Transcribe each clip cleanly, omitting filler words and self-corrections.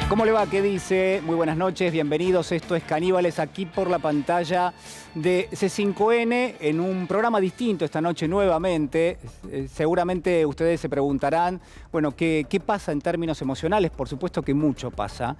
¿Cómo le va? ¿Qué dice? Muy buenas noches, bienvenidos. Esto es Caníbales, aquí por la pantalla de C5N, en un programa distinto esta noche nuevamente. Seguramente ustedes se preguntarán, bueno, ¿qué pasa en términos emocionales? Por supuesto que mucho pasa.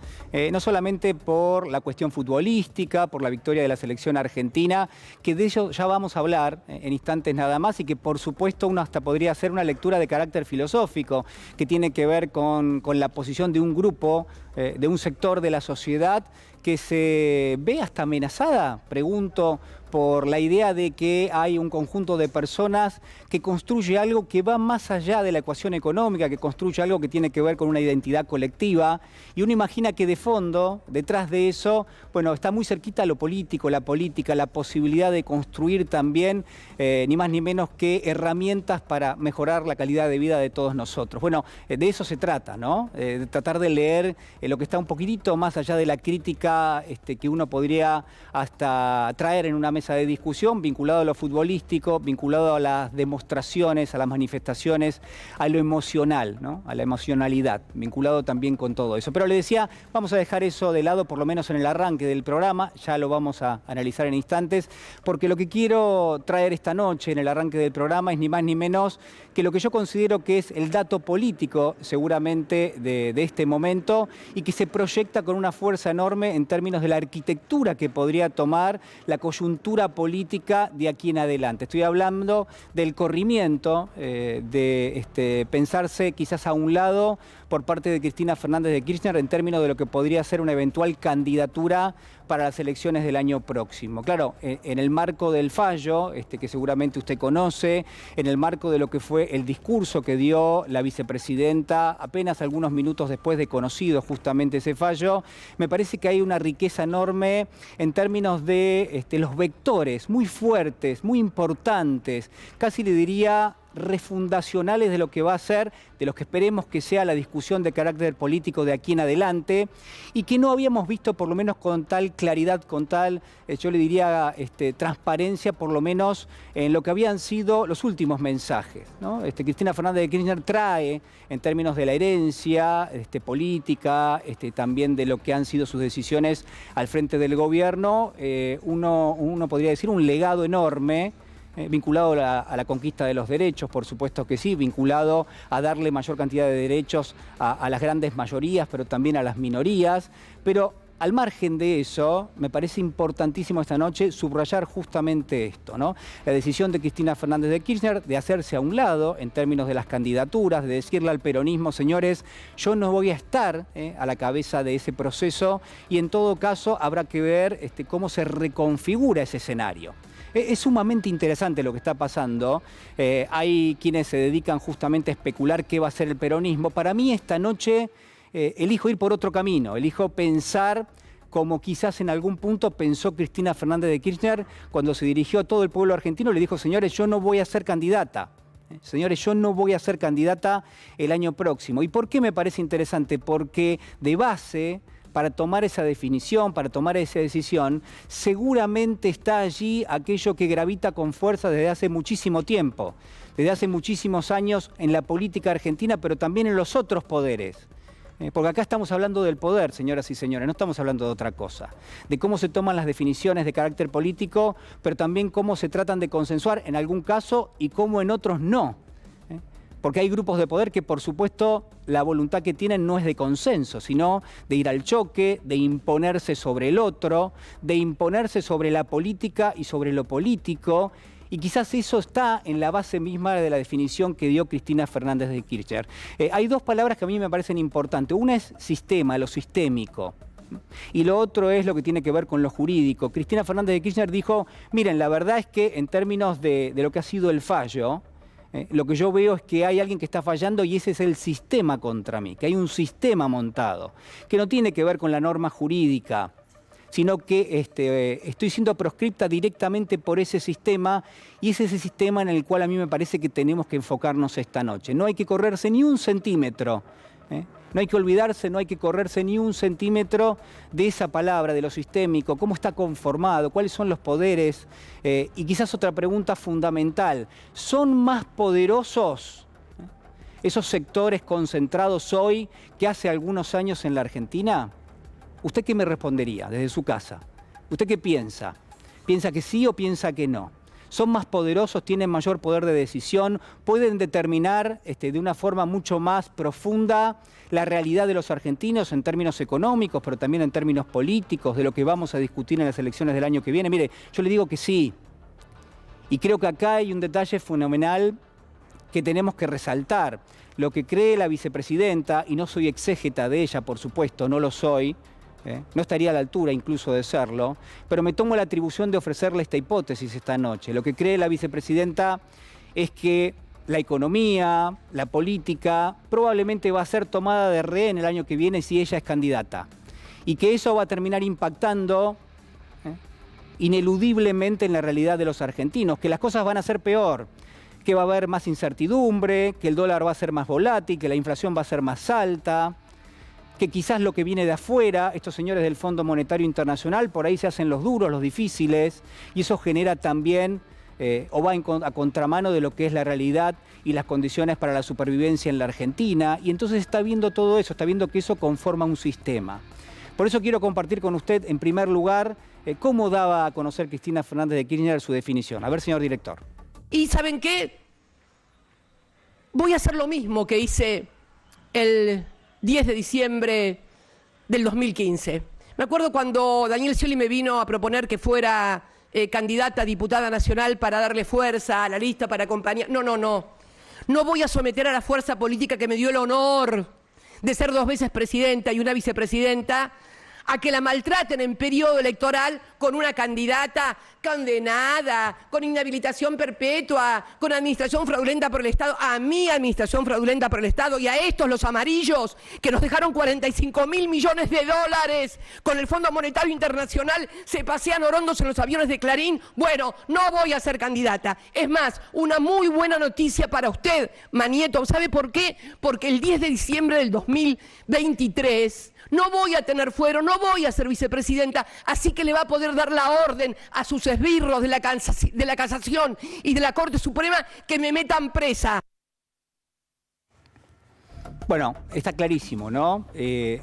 No solamente por la cuestión futbolística, por la victoria de la selección argentina, que de ello ya vamos a hablar en instantes nada más, y que por supuesto uno hasta podría hacer una lectura de carácter filosófico, que tiene que ver con la posición de un grupo, de un sector de la sociedad que se ve hasta amenazada, pregunto, por la idea de que hay un conjunto de personas que construye algo que va más allá de la ecuación económica, que construye algo que tiene que ver con una identidad colectiva, y uno imagina que de fondo, detrás de eso, bueno, está muy cerquita lo político, la política, la posibilidad de construir también, ni más ni menos que herramientas para mejorar la calidad de vida de todos nosotros. Bueno, de eso se trata, ¿no? De tratar de leer lo que está un poquitito más allá de la crítica que uno podría hasta traer en una mesa de discusión, vinculado a lo futbolístico, vinculado a las demostraciones, a las manifestaciones, a lo emocional, ¿no? A la emocionalidad, vinculado también con todo eso. Pero le decía, vamos a dejar eso de lado, por lo menos en el arranque del programa, ya lo vamos a analizar en instantes, porque lo que quiero traer esta noche en el arranque del programa es ni más ni menos que lo que yo considero que es el dato político, seguramente, de este momento, y que se proyecta con una fuerza enorme en términos de la arquitectura que podría tomar la coyuntura política de aquí en adelante. Estoy hablando del corrimiento, de pensarse quizás a un lado por parte de Cristina Fernández de Kirchner en términos de lo que podría ser una eventual candidatura para las elecciones del año próximo. Claro, en el marco del fallo, que seguramente usted conoce, en el marco de lo que fue el discurso que dio la vicepresidenta apenas algunos minutos después de conocido justamente ese fallo, me parece que hay una riqueza enorme en términos de los vectores muy fuertes, muy importantes, casi le diría refundacionales de lo que va a ser, de lo que esperemos que sea la discusión de carácter político de aquí en adelante, y que no habíamos visto por lo menos con tal claridad, con tal, yo le diría, transparencia, por lo menos en lo que habían sido los últimos mensajes, ¿no? Cristina Fernández de Kirchner trae, en términos de la herencia política, también de lo que han sido sus decisiones al frente del gobierno, uno podría decir un legado enorme, vinculado a la conquista de los derechos, por supuesto que sí, vinculado a darle mayor cantidad de derechos a las grandes mayorías, pero también a las minorías. Pero al margen de eso, me parece importantísimo esta noche subrayar justamente esto, ¿no? La decisión de Cristina Fernández de Kirchner de hacerse a un lado en términos de las candidaturas, de decirle al peronismo, señores, yo no voy a estar a la cabeza de ese proceso, y en todo caso habrá que ver cómo se reconfigura ese escenario. Es sumamente interesante lo que está pasando. Hay quienes se dedican justamente a especular qué va a ser el peronismo. Para mí esta noche elijo ir por otro camino, elijo pensar como quizás en algún punto pensó Cristina Fernández de Kirchner cuando se dirigió a todo el pueblo argentino y le dijo, señores, yo no voy a ser candidata. Señores, yo no voy a ser candidata el año próximo. ¿Y por qué me parece interesante? Porque de base, para tomar esa definición, para tomar esa decisión, seguramente está allí aquello que gravita con fuerza desde hace muchísimo tiempo, desde hace muchísimos años en la política argentina, pero también en los otros poderes. Porque acá estamos hablando del poder, señoras y señores, no estamos hablando de otra cosa. De cómo se toman las definiciones de carácter político, pero también cómo se tratan de consensuar en algún caso y cómo en otros no. Porque hay grupos de poder que, por supuesto, la voluntad que tienen no es de consenso, sino de ir al choque, de imponerse sobre el otro, de imponerse sobre la política y sobre lo político. Y quizás eso está en la base misma de la definición que dio Cristina Fernández de Kirchner. Hay dos palabras que a mí me parecen importantes. Una es sistema, lo sistémico. Y lo otro es lo que tiene que ver con lo jurídico. Cristina Fernández de Kirchner dijo, miren, la verdad es que en términos de lo que ha sido el fallo, lo que yo veo es que hay alguien que está fallando y ese es el sistema contra mí, que hay un sistema montado, que no tiene que ver con la norma jurídica, sino que estoy siendo proscripta directamente por ese sistema, y es ese sistema en el cual a mí me parece que tenemos que enfocarnos esta noche. No hay que correrse ni un centímetro, no hay que olvidarse, no hay que correrse ni un centímetro de esa palabra, de lo sistémico, cómo está conformado, cuáles son los poderes, y quizás otra pregunta fundamental, ¿son más poderosos esos sectores concentrados hoy que hace algunos años en la Argentina? ¿Usted qué me respondería desde su casa? ¿Usted qué piensa? ¿Piensa que sí o piensa que no? ¿Son más poderosos, tienen mayor poder de decisión, pueden determinar de una forma mucho más profunda la realidad de los argentinos en términos económicos, pero también en términos políticos, de lo que vamos a discutir en las elecciones del año que viene? Mire, yo le digo que sí. Y creo que acá hay un detalle fenomenal que tenemos que resaltar. Lo que cree la vicepresidenta, y no soy exégeta de ella, por supuesto, no lo soy, no estaría a la altura incluso de serlo, pero me tomo la atribución de ofrecerle esta hipótesis esta noche. Lo que cree la vicepresidenta es que la economía, la política, probablemente va a ser tomada de rehén el año que viene si ella es candidata. Y que eso va a terminar impactando ineludiblemente en la realidad de los argentinos, que las cosas van a ser peor, que va a haber más incertidumbre, que el dólar va a ser más volátil, que la inflación va a ser más alta, que quizás lo que viene de afuera, estos señores del Fondo Monetario Internacional, por ahí se hacen los duros, los difíciles, y eso genera también, o va a contramano de lo que es la realidad y las condiciones para la supervivencia en la Argentina, y entonces está viendo todo eso, está viendo que eso conforma un sistema. Por eso quiero compartir con usted, en primer lugar, cómo daba a conocer Cristina Fernández de Kirchner su definición. A ver, señor director. ¿Y saben qué? Voy a hacer lo mismo que hice el 10 de diciembre del 2015. Me acuerdo cuando Daniel Scioli me vino a proponer que fuera candidata a diputada nacional para darle fuerza a la lista, para acompañar. No. No voy a someter a la fuerza política que me dio el honor de ser 2 veces presidenta y una vicepresidenta a que la maltraten en periodo electoral con una candidata condenada, con inhabilitación perpetua, con administración fraudulenta por el Estado, a mi administración fraudulenta por el Estado y a estos los amarillos que nos dejaron 45.000 millones de dólares con el Fondo Monetario Internacional, se pasean orondos en los aviones de Clarín. Bueno, no voy a ser candidata. Es más, una muy buena noticia para usted, Manieto. ¿Sabe por qué? Porque el 10 de diciembre del 2023 no voy a tener fuero, no voy a ser vicepresidenta, así que le va a poder dar la orden a sus esbirros de la Casación y de la Corte Suprema que me metan presa. Bueno, está clarísimo, ¿no?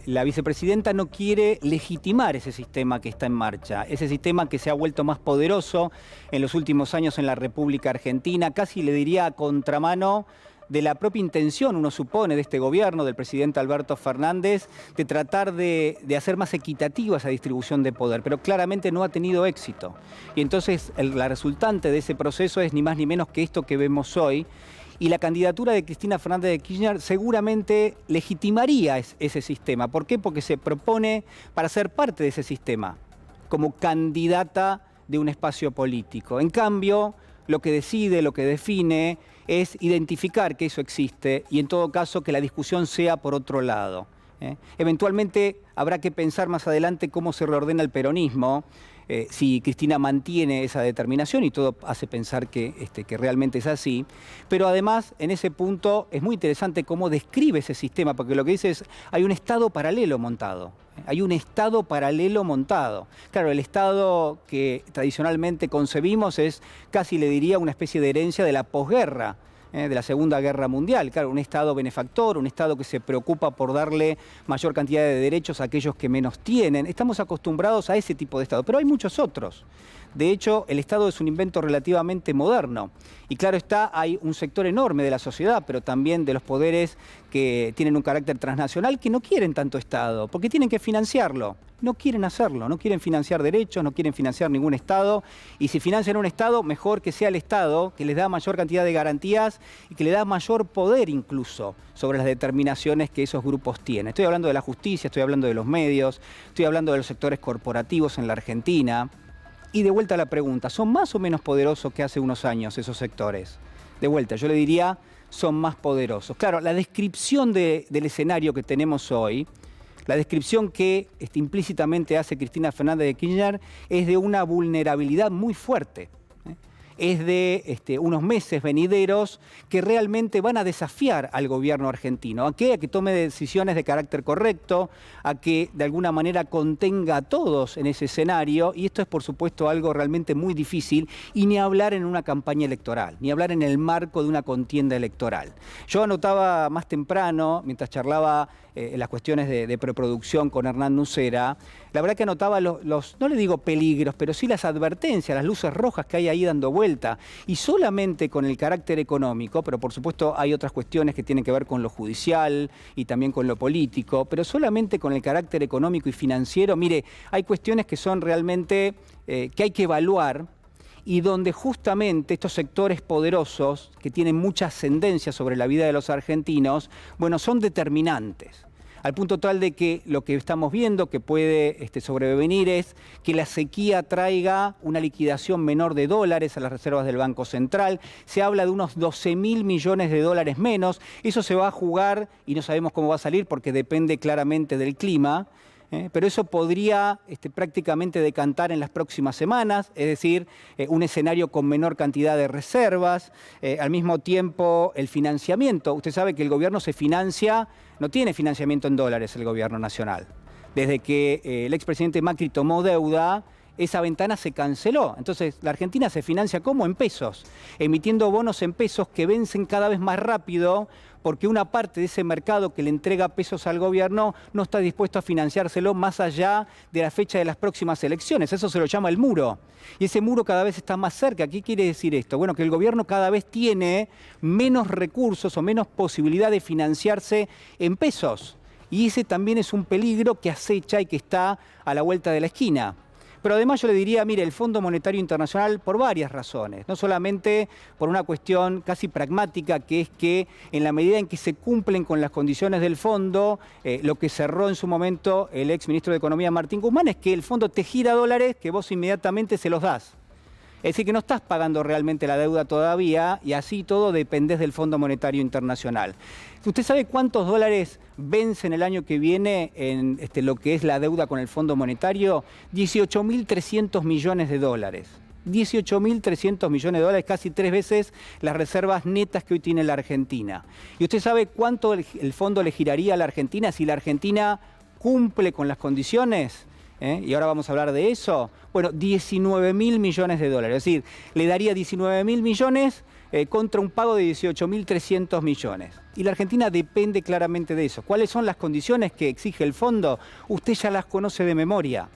La vicepresidenta no quiere legitimar ese sistema que está en marcha, ese sistema que se ha vuelto más poderoso en los últimos años en la República Argentina, casi le diría a contramano de la propia intención, uno supone, de este gobierno, del presidente Alberto Fernández, de tratar de hacer más equitativa esa distribución de poder, pero claramente no ha tenido éxito. Y entonces la resultante de ese proceso es ni más ni menos que esto que vemos hoy, y la candidatura de Cristina Fernández de Kirchner seguramente legitimaría ese sistema. ¿Por qué? Porque se propone para ser parte de ese sistema, como candidata de un espacio político. En cambio, lo que decide, lo que define, es identificar que eso existe y en todo caso que la discusión sea por otro lado. Eventualmente habrá que pensar más adelante cómo se reordena el peronismo, si Cristina mantiene esa determinación, y todo hace pensar que realmente es así. Pero además, en ese punto, es muy interesante cómo describe ese sistema, porque lo que dice es, hay un Estado paralelo montado. Hay un Estado paralelo montado. Claro, el Estado que tradicionalmente concebimos es, casi le diría, una especie de herencia de la posguerra, de la Segunda Guerra Mundial. Claro, un Estado benefactor, un Estado que se preocupa por darle mayor cantidad de derechos a aquellos que menos tienen. Estamos acostumbrados a ese tipo de Estado, pero hay muchos otros. De hecho, el Estado es un invento relativamente moderno. Y claro está, hay un sector enorme de la sociedad, pero también de los poderes que tienen un carácter transnacional, que no quieren tanto Estado, porque tienen que financiarlo. No quieren hacerlo, no quieren financiar derechos, no quieren financiar ningún Estado. Y si financian un Estado, mejor que sea el Estado, que les da mayor cantidad de garantías y que le da mayor poder incluso sobre las determinaciones que esos grupos tienen. Estoy hablando de la justicia, estoy hablando de los medios, estoy hablando de los sectores corporativos en la Argentina. Y de vuelta a la pregunta, ¿son más o menos poderosos que hace unos años esos sectores? De vuelta, yo le diría, son más poderosos. Claro, la descripción del escenario que tenemos hoy, la descripción que implícitamente hace Cristina Fernández de Kirchner, es de una vulnerabilidad muy fuerte. es de unos meses venideros que realmente van a desafiar al gobierno argentino. ¿A qué? A que tome decisiones de carácter correcto, a que de alguna manera contenga a todos en ese escenario, y esto es por supuesto algo realmente muy difícil, y ni hablar en una campaña electoral, ni hablar en el marco de una contienda electoral. Yo anotaba más temprano, mientras charlaba las cuestiones de preproducción con Hernán Nucera, la verdad que anotaba los, no le digo peligros, pero sí las advertencias, las luces rojas que hay ahí dando vuelta, y solamente con el carácter económico, pero por supuesto hay otras cuestiones que tienen que ver con lo judicial y también con lo político, pero solamente con el carácter económico y financiero, mire, hay cuestiones que son realmente que hay que evaluar, y donde justamente estos sectores poderosos, que tienen mucha ascendencia sobre la vida de los argentinos, bueno, son determinantes. Al punto tal de que lo que estamos viendo que puede sobrevenir es que la sequía traiga una liquidación menor de dólares a las reservas del Banco Central. Se habla de unos 12.000 millones de dólares menos. Eso se va a jugar y no sabemos cómo va a salir porque depende claramente del clima. Pero eso podría prácticamente decantar en las próximas semanas, es decir, un escenario con menor cantidad de reservas, al mismo tiempo el financiamiento. Usted sabe que el gobierno se financia, no tiene financiamiento en dólares el gobierno nacional. Desde que el expresidente Macri tomó deuda, esa ventana se canceló. Entonces, la Argentina se financia ¿cómo? En pesos, emitiendo bonos en pesos que vencen cada vez más rápido, porque una parte de ese mercado que le entrega pesos al gobierno no está dispuesto a financiárselo más allá de la fecha de las próximas elecciones. Eso se lo llama el muro. Y ese muro cada vez está más cerca. ¿Qué quiere decir esto? Bueno, que el gobierno cada vez tiene menos recursos o menos posibilidad de financiarse en pesos. Y ese también es un peligro que acecha y que está a la vuelta de la esquina. Pero además yo le diría, mire, el Fondo Monetario Internacional por varias razones, no solamente por una cuestión casi pragmática, que es que en la medida en que se cumplen con las condiciones del fondo, lo que cerró en su momento el ex ministro de Economía Martín Guzmán es que el fondo te gira dólares que vos inmediatamente se los das. Es decir, que no estás pagando realmente la deuda todavía y así todo dependés del Fondo Monetario Internacional. ¿Usted sabe cuántos dólares vencen el año que viene en lo que es la deuda con el Fondo Monetario? 18.300 millones de dólares. 18.300 millones de dólares, casi 3 veces las reservas netas que hoy tiene la Argentina. ¿Y usted sabe cuánto el fondo le giraría a la Argentina si la Argentina cumple con las condiciones? Y ahora vamos a hablar de eso. Bueno, 19.000 millones de dólares. Es decir, le daría 19.000 millones contra un pago de 18.300 millones. Y la Argentina depende claramente de eso. ¿Cuáles son las condiciones que exige el fondo? Usted ya las conoce de memoria.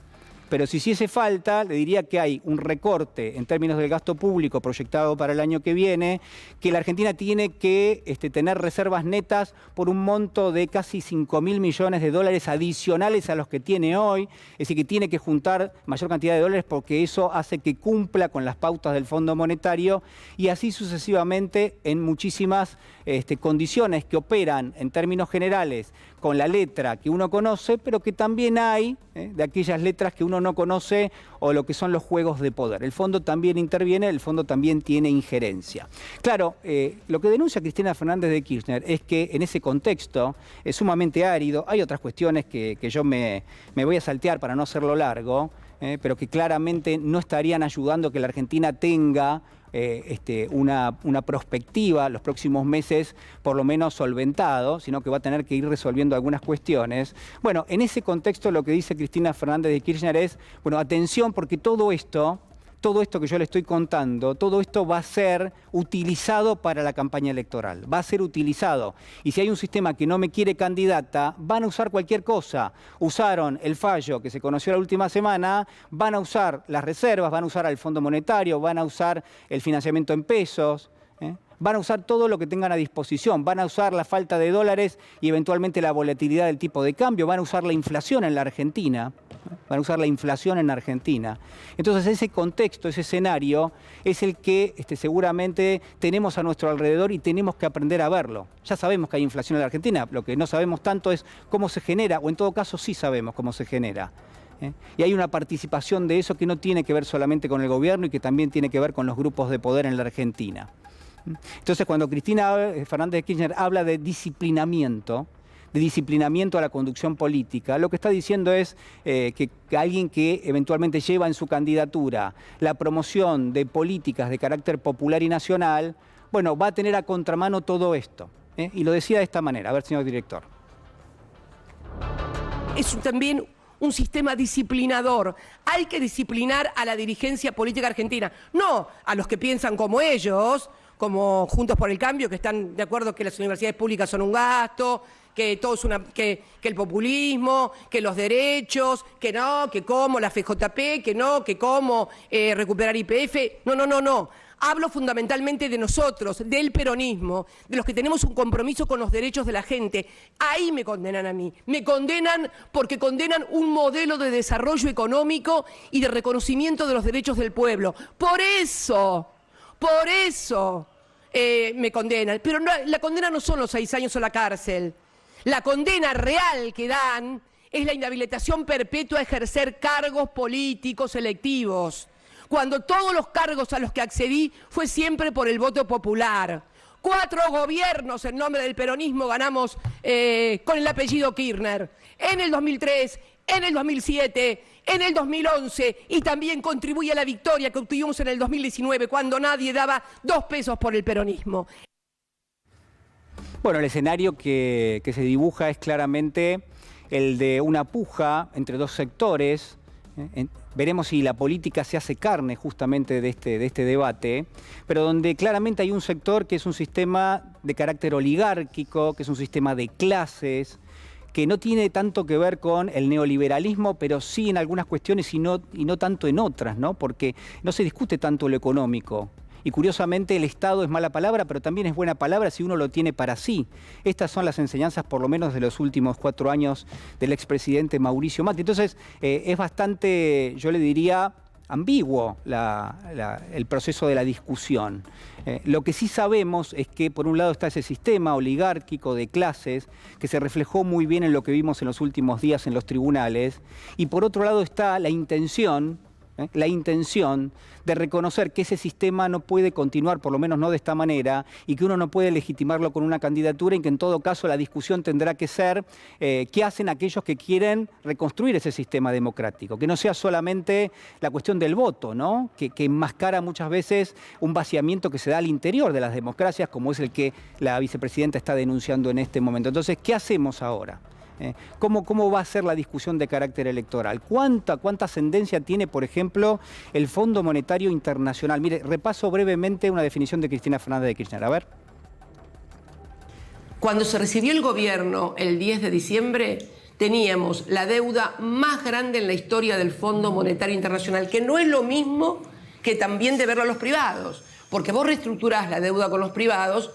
Pero si hiciese falta, le diría que hay un recorte en términos del gasto público proyectado para el año que viene, que la Argentina tiene que tener reservas netas por un monto de casi 5.000 millones de dólares adicionales a los que tiene hoy, es decir, que tiene que juntar mayor cantidad de dólares porque eso hace que cumpla con las pautas del Fondo Monetario y así sucesivamente en muchísimas condiciones que operan en términos generales con la letra que uno conoce, pero que también hay de aquellas letras que uno no conoce o lo que son los juegos de poder. El fondo también interviene, el fondo también tiene injerencia. Claro, lo que denuncia Cristina Fernández de Kirchner es que en ese contexto es sumamente árido. Hay otras cuestiones que yo me voy a saltear para no hacerlo largo, pero que claramente no estarían ayudando a que la Argentina tenga una perspectiva los próximos meses por lo menos solventado, sino que va a tener que ir resolviendo algunas cuestiones. Bueno, en ese contexto lo que dice Cristina Fernández de Kirchner es, bueno, atención porque todo esto que yo le estoy contando, todo esto va a ser utilizado para la campaña electoral, va a ser utilizado. Y si hay un sistema que no me quiere candidata, van a usar cualquier cosa. Usaron el fallo que se conoció la última semana, van a usar las reservas, van a usar al Fondo Monetario, van a usar el financiamiento en pesos, van a usar todo lo que tengan a disposición, van a usar la falta de dólares y eventualmente la volatilidad del tipo de cambio, van a usar la inflación en la Argentina, Entonces ese contexto, ese escenario es el que seguramente tenemos a nuestro alrededor y tenemos que aprender a verlo. Ya sabemos que hay inflación en la Argentina, lo que no sabemos tanto es cómo se genera, o en todo caso sí sabemos cómo se genera. Y hay una participación de eso que no tiene que ver solamente con el gobierno y que también tiene que ver con los grupos de poder en la Argentina. Entonces, cuando Cristina Fernández de Kirchner habla de disciplinamiento, disciplinamiento a la conducción política, lo que está diciendo es que alguien que eventualmente lleva en su candidatura la promoción de políticas de carácter popular y nacional, bueno, va a tener a contramano todo esto. Y lo decía de esta manera. A ver, señor director. Es también un sistema disciplinador. Hay que disciplinar a la dirigencia política argentina, no a los que piensan como ellos, como Juntos por el Cambio, que están de acuerdo que las universidades públicas son un gasto, que todo es que el populismo, que los derechos, que no, que cómo la FJP, que no, que cómo recuperar YPF. No. Hablo fundamentalmente de nosotros, del peronismo, de los que tenemos un compromiso con los derechos de la gente. Ahí me condenan a mí. Me condenan porque condenan un modelo de desarrollo económico y de reconocimiento de los derechos del pueblo. Por eso me condenan. Pero no, la condena no son los 6 años o la cárcel. La condena real que dan es la inhabilitación perpetua a ejercer cargos políticos electivos, cuando todos los cargos a los que accedí fue siempre por el voto popular. 4 gobiernos en nombre del peronismo ganamos con el apellido Kirchner. En el 2003, en el 2007, en el 2011 y también contribuye a la victoria que obtuvimos en el 2019 cuando nadie daba 2 pesos por el peronismo. Bueno, el escenario que se dibuja es claramente el de una puja entre 2 sectores. Veremos si la política se hace carne justamente de este debate, pero donde claramente hay un sector que es un sistema de carácter oligárquico, que es un sistema de clases, que no tiene tanto que ver con el neoliberalismo, pero sí en algunas cuestiones y no tanto en otras, ¿no? Porque no se discute tanto lo económico. Y curiosamente el Estado es mala palabra, pero también es buena palabra si uno lo tiene para sí. Estas son las enseñanzas, por lo menos de los últimos 4 años del expresidente Mauricio Macri. Entonces es bastante, yo le diría, ambiguo el proceso de la discusión. Lo que sí sabemos es que por un lado está ese sistema oligárquico de clases que se reflejó muy bien en lo que vimos en los últimos días en los tribunales, y por otro lado está la intención de reconocer que ese sistema no puede continuar, por lo menos no de esta manera, y que uno no puede legitimarlo con una candidatura, y que en todo caso la discusión tendrá que ser qué hacen aquellos que quieren reconstruir ese sistema democrático, que no sea solamente la cuestión del voto, ¿no? que enmascara muchas veces un vaciamiento que se da al interior de las democracias, como es el que la vicepresidenta está denunciando en este momento. Entonces, ¿qué hacemos ahora? ¿Cómo va a ser la discusión de carácter electoral? ¿Cuánta ascendencia tiene, por ejemplo, el Fondo Monetario Internacional? Mire, repaso brevemente una definición de Cristina Fernández de Kirchner. A ver. Cuando se recibió el gobierno el 10 de diciembre, teníamos la deuda más grande en la historia del Fondo Monetario Internacional, que no es lo mismo que también deberlo a los privados, porque vos reestructurás la deuda con los privados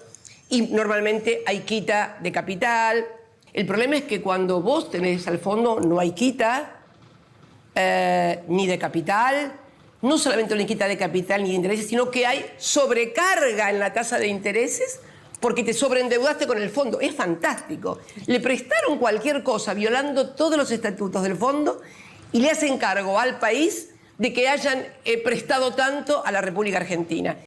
y normalmente hay quita de capital. El problema es que cuando vos tenés al fondo no hay quita ni de capital, no solamente no hay quita de capital ni de intereses, sino que hay sobrecarga en la tasa de intereses porque te sobreendeudaste con el fondo. Es fantástico. Le prestaron cualquier cosa violando todos los estatutos del fondo y le hacen cargo al país de que hayan prestado tanto a la República Argentina.